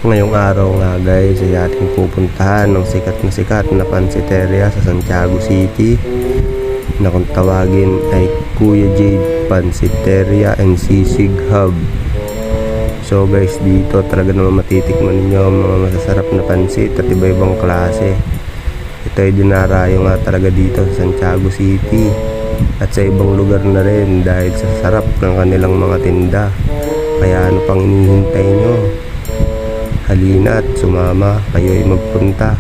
Ngayong araw nga guys ay ating pupuntahan ng sikat na pansiteria sa Santiago City na kung tawagin ay Kuya Jade Pansiteria and Sisig Hub. So guys, dito talaga naman matitikman ninyo ang mga masasarap na pansit at iba-ibang klase. Ito ay dinarayo nga talaga dito sa Santiago City at sa ibang lugar na rin dahil sa sarap ng kanilang mga tinda. Kaya ano pang hinihintay nyo? Halina at sumama kayo ay magpunta.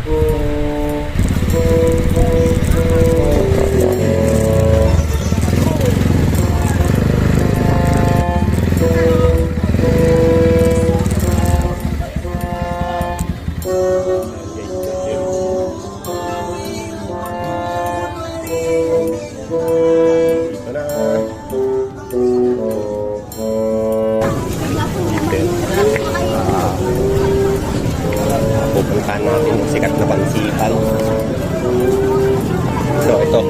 Pupuntahan natin yung sikat na pansitan. So ito,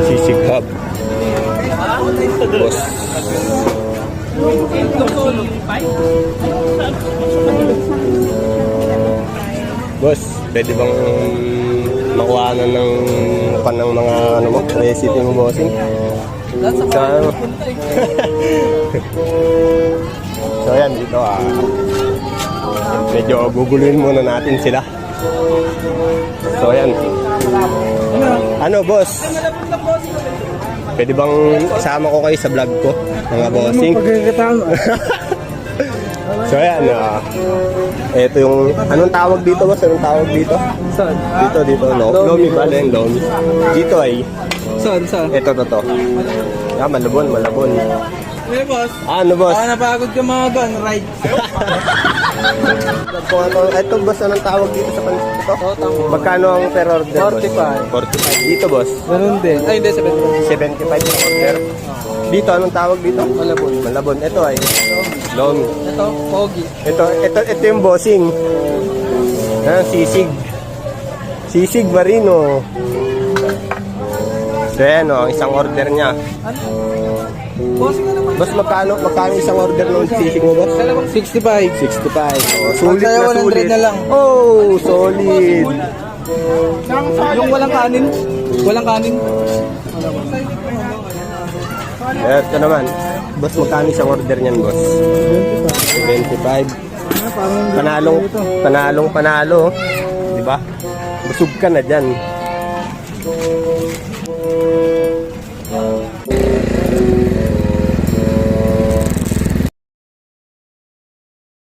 Sisig Hub. Boss. Boss, pwede bang makuhanan ng mga ano mo, recipe mo, bossing? So yan, dito medyo guguluhin muna natin sila. So ayan. Ano boss? Pwede bang isama ko kayo sa vlog ko, mga bossing? So ayan, ito yung, anong tawag dito boss? Anong tawag dito? Saan? Dito, Lomi ba? Lomi. Dito ay? Saan? Ito. Malabon. Eh boss. Ano boss? Napagod ka mga van ride. Ito boss, anong tawag dito sa pansit ito? Magkano ang per order? 45. Dito boss? Ganun din. Ay hindi, 75. 75 per order. Dito, anong tawag dito? Malabon. Ito ay? Lomi. Ito, pogi. Ito yung bossing. Sisig Marino. So yan ang isang order niya. Bossing na naman. Boss, magkano isang order ng sisig mo boss? 65. 65. Oh, sulit na sulit. 100 na lang. Oh, solid. Yung walang kanin. Ito naman. Boss, magkano isang order niyan boss? 25. Panalong panalo. Diba? Busog ka na dyan.